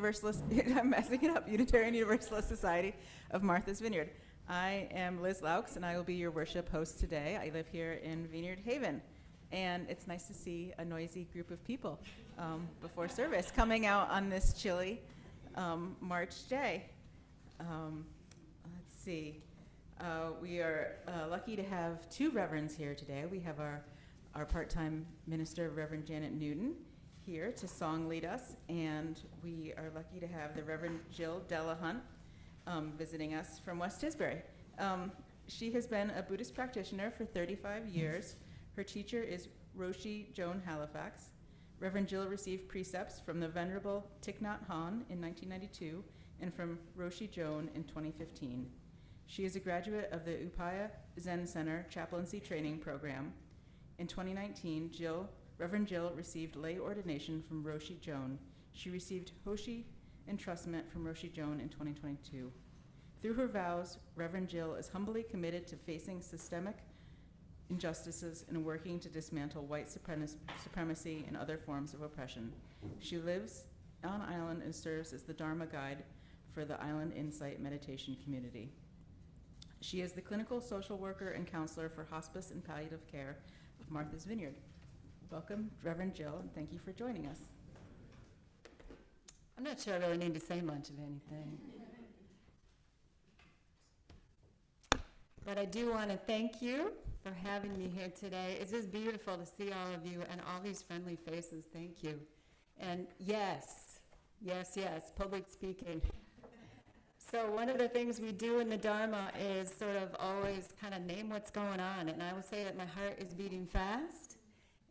Universalist, I'm messing it up, Unitarian Universalist Society of Martha's Vineyard. I am Liz Laux, and I will be your worship host today. I live here in Vineyard Haven, and it's nice to see a noisy group of people before service coming out on this chilly March day. Let's see. We are lucky to have two reverends here today. We have our part-time minister, Reverend Janet Newton, here to song lead us, and we are lucky to have the Reverend Jill Delahunt visiting us from West Tisbury. She has been a Buddhist practitioner for 35 years. Her teacher is Roshi Joan Halifax. Reverend Jill received precepts from the Venerable Thich Nhat Hanh in 1992 and from Roshi Joan in 2015. She is a graduate of the Upaya Zen Center chaplaincy training program. In 2019, Reverend Jill received lay ordination from Roshi Joan. She received Hoshi entrustment from Roshi Joan in 2022. Through her vows, Reverend Jill is humbly committed to facing systemic injustices and working to dismantle white supremacy and other forms of oppression. She lives on island and serves as the Dharma guide for the Island Insight Meditation community. She is the clinical social worker and counselor for hospice and palliative care of Martha's Vineyard. Welcome, Reverend Jill, and thank you for joining us. I'm not sure I really need to say much of anything. But I do want to thank you for having me here today. It's just beautiful to see all of you and all these friendly faces. Thank you. And yes, public speaking. So one of the things we do in the Dharma is sort of always kind of name what's going on. And I will say that my heart is beating fast,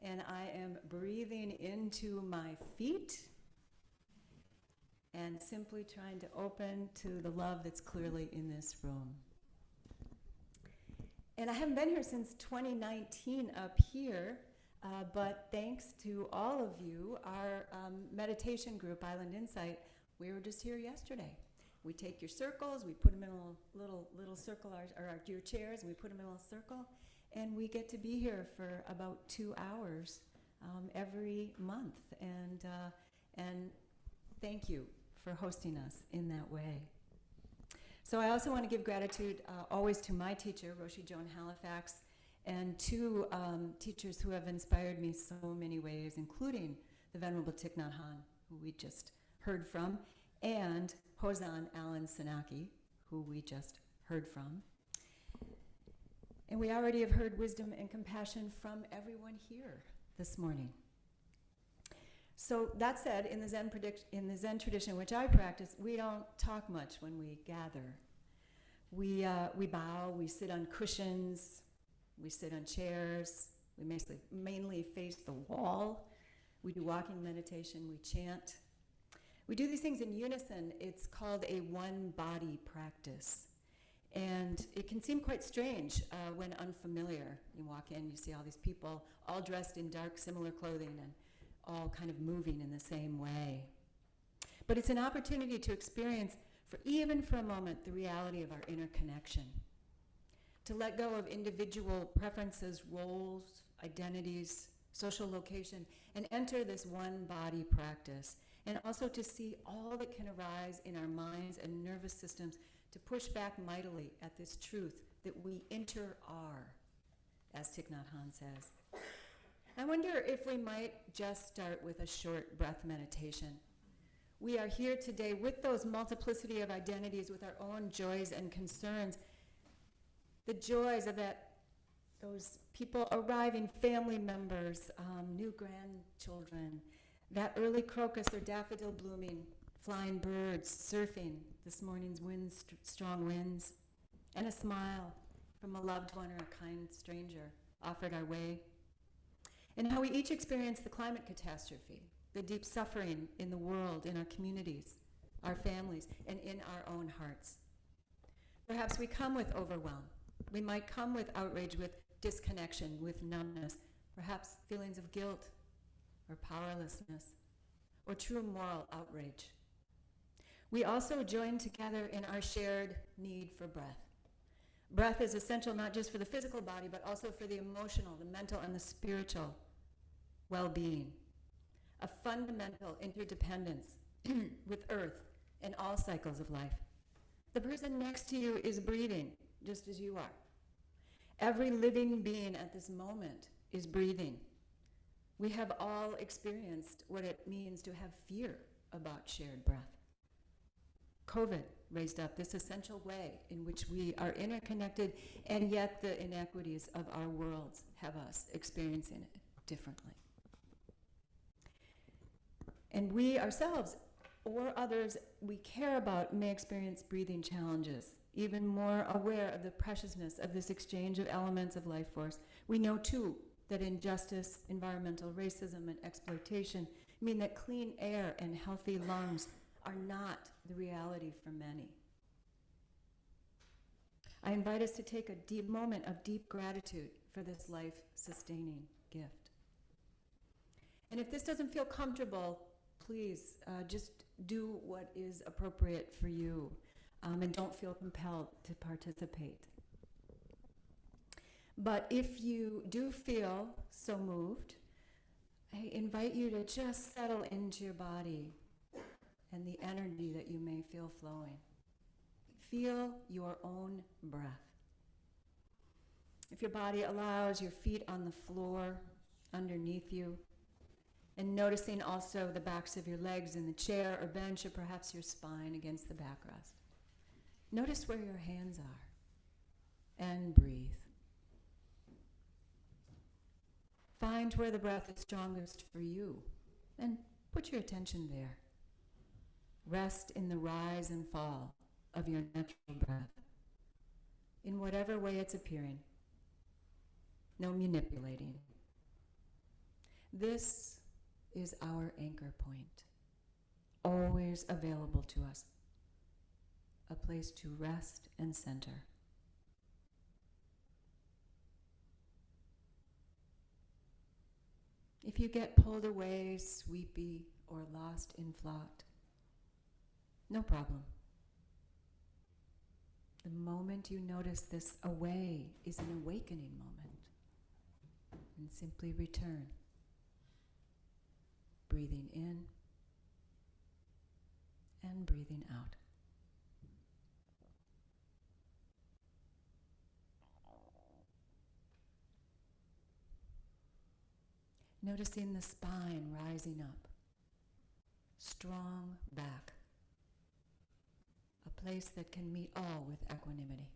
and I am breathing into my feet and simply trying to open to the love that's clearly in this room. And I haven't been here since 2019 up here, but thanks to all of you, our meditation group, Island Insight, we were just here yesterday. We take your circles, we put them in a little circle, your chairs, and we put them in a little circle, and we get to be here for about 2 hours every month. And thank you for hosting us in that way. So I also want to give gratitude always to my teacher, Roshi Joan Halifax, and two teachers who have inspired me so many ways, including the Venerable Thich Nhat Hanh, who we just heard from, and Hozan Alan Senaki, who we just heard from. And we already have heard wisdom and compassion from everyone here this morning. So that said, in the Zen tradition which I practice, we don't talk much when we gather. We bow, we sit on cushions, we sit on chairs, we mainly face the wall. We do walking meditation, we chant. We do these things in unison. It's called a one-body practice. And it can seem quite strange when unfamiliar. You walk in, you see all these people all dressed in dark, similar clothing and all kind of moving in the same way. But it's an opportunity to experience, even for a moment, the reality of our inner connection. To let go of individual preferences, roles, identities, social location, and enter this one-body practice. And also to see all that can arise in our minds and nervous systems to push back mightily at this truth that we inter-are, as Thich Nhat Hanh says. I wonder if we might just start with a short breath meditation. We are here today with those multiplicity of identities, with our own joys and concerns. The joys of those people arriving, family members, new grandchildren, that early crocus or daffodil blooming, flying birds, surfing, this morning's winds, strong winds, and a smile from a loved one or a kind stranger offered our way. And how we each experience the climate catastrophe, the deep suffering in the world, in our communities, our families, and in our own hearts. Perhaps we come with overwhelm. We might come with outrage, with disconnection, with numbness, perhaps feelings of guilt or powerlessness, or true moral outrage. We also join together in our shared need for breath. Breath is essential not just for the physical body, but also for the emotional, the mental, and the spiritual well-being. A fundamental interdependence with earth and all cycles of life. The person next to you is breathing, just as you are. Every living being at this moment is breathing. We have all experienced what it means to have fear about shared breath. COVID raised up this essential way in which we are interconnected, and yet the inequities of our worlds have us experiencing it differently. And we ourselves or others we care about may experience breathing challenges, even more aware of the preciousness of this exchange of elements of life force. We know too that injustice, environmental racism, and exploitation mean that clean air and healthy lungs are not the reality for many. I invite us to take a deep moment of deep gratitude for this life-sustaining gift. And if this doesn't feel comfortable, please just do what is appropriate for you, and don't feel compelled to participate. But if you do feel so moved, I invite you to just settle into your body and the energy that you may feel flowing. Feel your own breath. If your body allows, your feet on the floor underneath you, and noticing also the backs of your legs in the chair or bench, or perhaps your spine against the backrest. Notice where your hands are, and breathe. Find where the breath is strongest for you, and put your attention there. Rest in the rise and fall of your natural breath, in whatever way it's appearing. No manipulating. This is our anchor point, always available to us, a place to rest and center. If you get pulled away, sweepy, or lost in thought, no problem. The moment you notice this away is an awakening moment, and simply return. Breathing in and breathing out. Noticing the spine rising up, strong back, a place that can meet all with equanimity.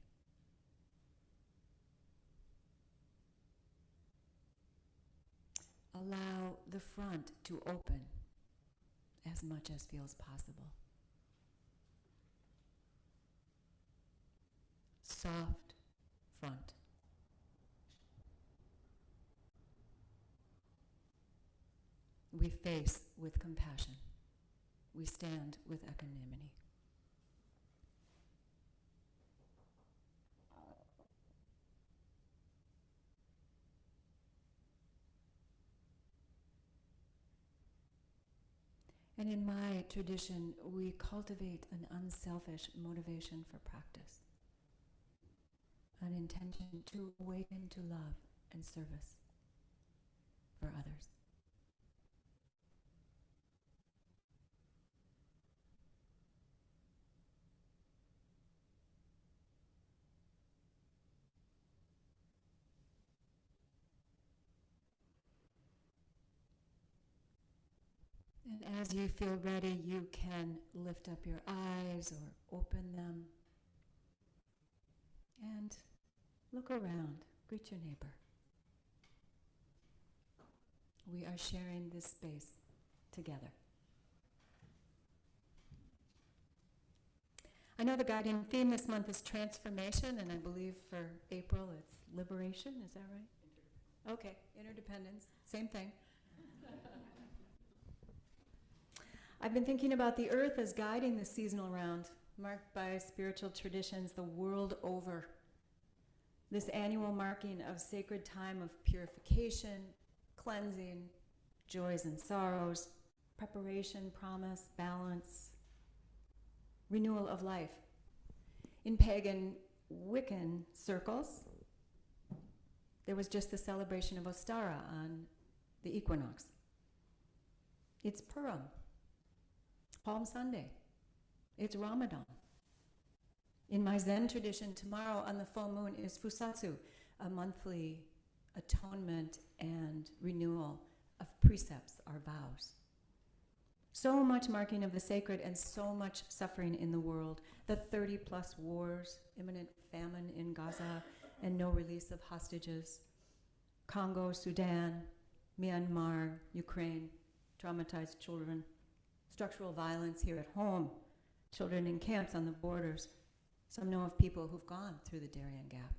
Allow the front to open as much as feels possible. Soft front. We face with compassion. We stand with equanimity. And in my tradition, we cultivate an unselfish motivation for practice, an intention to awaken to love and service for others. And as you feel ready, you can lift up your eyes or open them and look around. Greet your neighbor. We are sharing this space together. I know the guiding theme this month is transformation, and I believe for April it's liberation. Is that right? Okay, interdependence, same thing. I've been thinking about the earth as guiding the seasonal round, marked by spiritual traditions the world over. This annual marking of sacred time of purification, cleansing, joys and sorrows, preparation, promise, balance, renewal of life. In pagan Wiccan circles, there was just the celebration of Ostara on the equinox. It's Purim. Palm Sunday. It's Ramadan. In my Zen tradition, tomorrow on the full moon is Fusatsu, a monthly atonement and renewal of precepts, our vows. So much marking of the sacred and so much suffering in the world. The 30-plus wars, imminent famine in Gaza, and no release of hostages. Congo, Sudan, Myanmar, Ukraine, traumatized children. Structural violence here at home. Children in camps on the borders. Some know of people who've gone through the Darien Gap.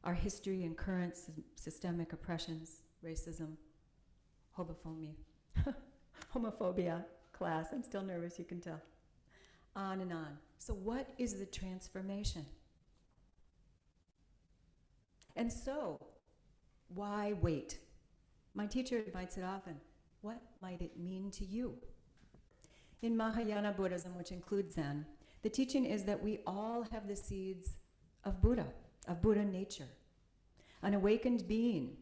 Our history and current systemic oppressions, racism, homophobia, class. I'm still nervous, you can tell. On and on. So what is the transformation? And so, why wait? My teacher invites it often. What might it mean to you? In Mahayana Buddhism, which includes Zen, the teaching is that we all have the seeds of Buddha nature, an awakened being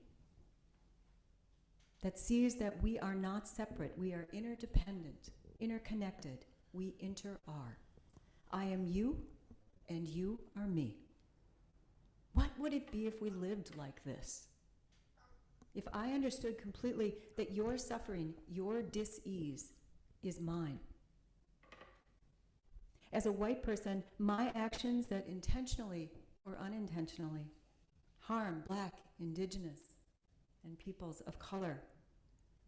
that sees that we are not separate, we are interdependent, interconnected, we inter-are. I am you, and you are me. What would it be if we lived like this? If I understood completely that your suffering, your dis-ease, is mine. As a white person, my actions that intentionally or unintentionally harm Black, Indigenous, and peoples of color,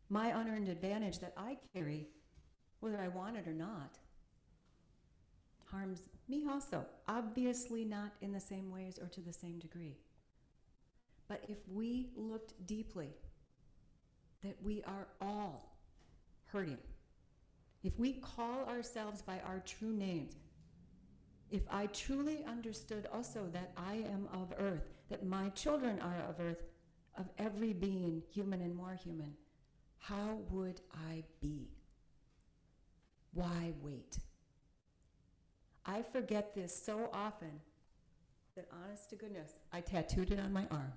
my unearned advantage that I carry, whether I want it or not, harms me also. Obviously not in the same ways or to the same degree. But if we looked deeply, that we are all hurting, if we call ourselves by our true names, if I truly understood also that I am of earth, that my children are of earth, of every being, human and more human, how would I be? Why wait? I forget this so often that, honest to goodness, I tattooed it on my arm.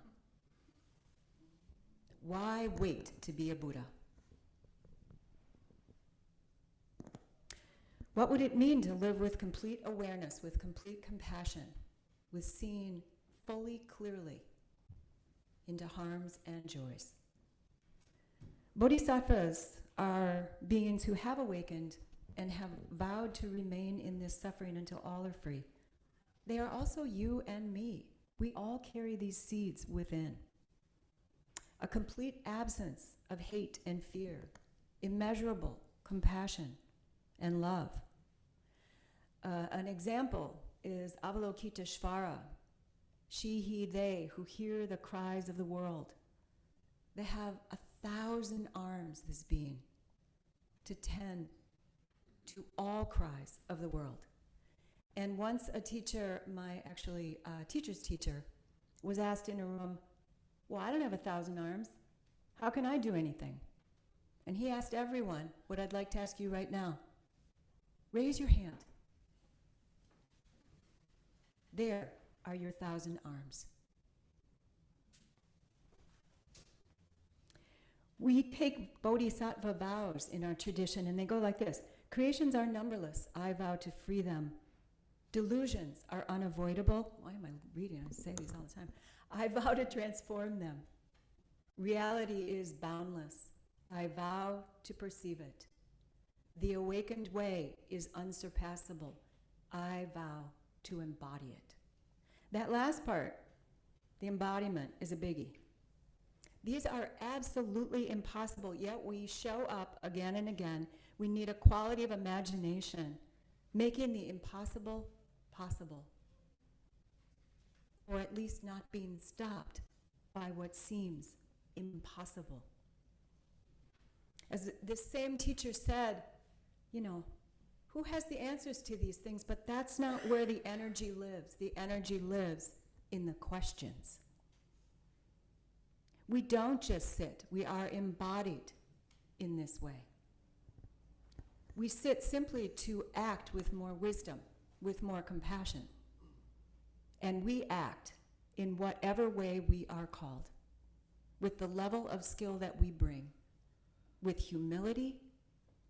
Why wait to be a Buddha? What would it mean to live with complete awareness, with complete compassion, with seeing fully, clearly into harms and joys? Bodhisattvas are beings who have awakened and have vowed to remain in this suffering until all are free. They are also you and me. We all carry these seeds within. A complete absence of hate and fear, immeasurable compassion and love. An example is Avalokiteshvara, she, he, they, who hear the cries of the world. They have 1,000 arms, this being, to tend to all cries of the world. And once a teacher, my teacher's teacher, was asked in a room, well, I don't have 1,000 arms. How can I do anything? And he asked everyone what I'd like to ask you right now. Raise your hand. There are your 1,000 arms. We take bodhisattva vows in our tradition, and they go like this. Creations are numberless. I vow to free them. Delusions are unavoidable. Why am I reading? I say these all the time. I vow to transform them. Reality is boundless. I vow to perceive it. The awakened way is unsurpassable. I vow to embody it. That last part, the embodiment, is a biggie. These are absolutely impossible, yet we show up again and again. We need a quality of imagination, making the impossible possible, or at least not being stopped by what seems impossible. As this same teacher said, who has the answers to these things? But that's not where the energy lives. The energy lives in the questions. We don't just sit. We are embodied in this way. We sit simply to act with more wisdom, with more compassion. And we act in whatever way we are called, with the level of skill that we bring, with humility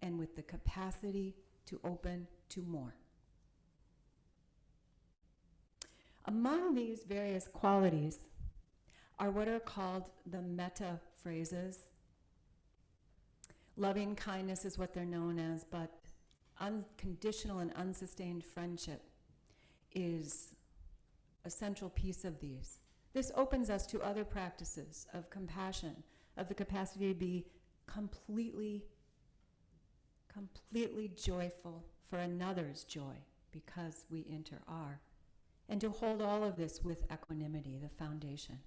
and with the capacity to open to more. Among these various qualities are what are called the metta phrases. Loving kindness is what they're known as, but unconditional and unsustained friendship is a central piece of these. This opens us to other practices of compassion, of the capacity to be completely joyful for another's joy because we enter our, and to hold all of this with equanimity, the foundation.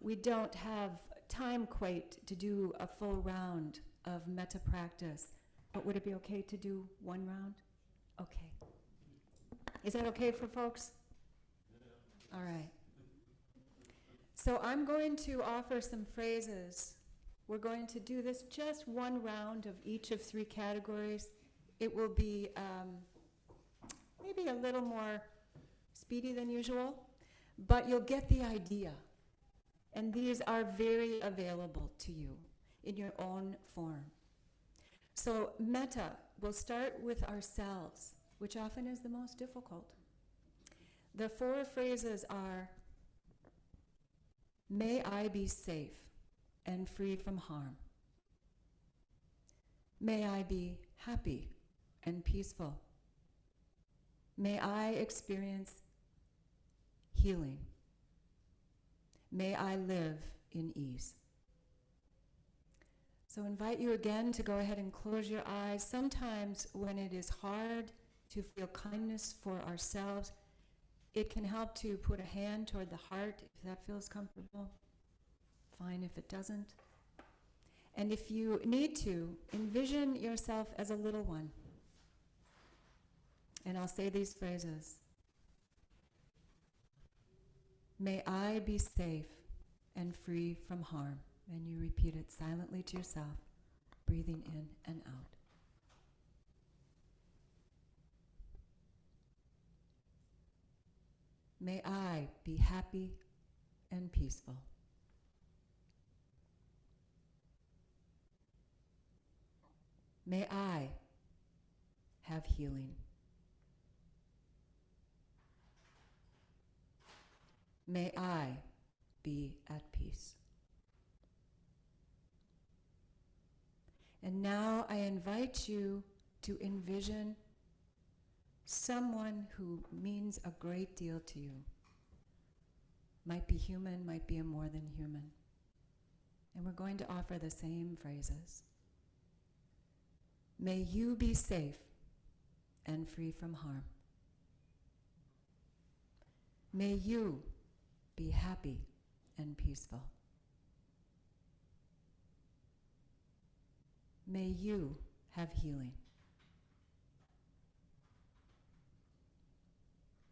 We don't have time quite to do a full round of metta practice, but would it be okay to do one round? Okay. Is that okay for folks? All right. So I'm going to offer some phrases. We're going to do this just one round of each of three categories. It will be maybe a little more speedy than usual, but you'll get the idea. And these are very available to you in your own form. So metta, we'll start with ourselves, which often is the most difficult. The four phrases are, may I be safe and free from harm. May I be happy and peaceful. May I experience healing. May I live in ease. So I invite you again to go ahead and close your eyes. Sometimes when it is hard to feel kindness for ourselves, it can help to put a hand toward the heart if that feels comfortable. Fine if it doesn't. And if you need to, envision yourself as a little one. And I'll say these phrases. May I be safe and free from harm. And you repeat it silently to yourself, breathing in and out. May I be happy and peaceful. May I have healing. May I be at peace. And now I invite you to envision someone who means a great deal to you. Might be human, might be a more than human. And we're going to offer the same phrases. May you be safe and free from harm. May you be happy and peaceful. May you have healing.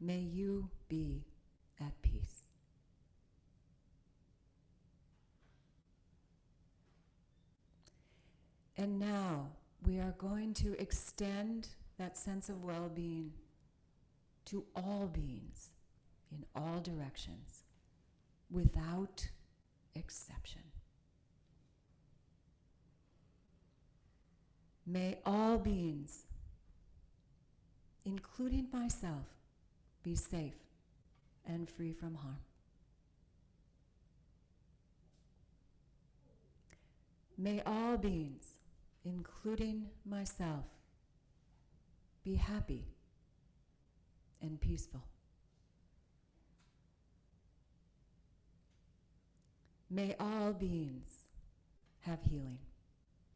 May you be at peace. And now we are going to extend that sense of well-being to all beings in all directions, without exception. May all beings, including myself, be safe and free from harm. May all beings, including myself, be happy and peaceful. May all beings have healing,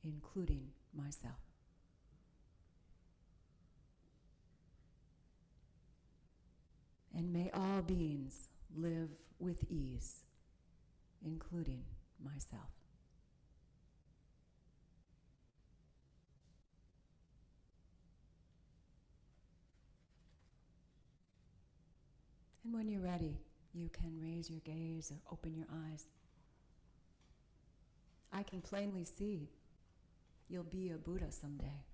including myself. And may all beings live with ease, including myself. And when you're ready, you can raise your gaze or open your eyes. I can plainly see you'll be a Buddha someday.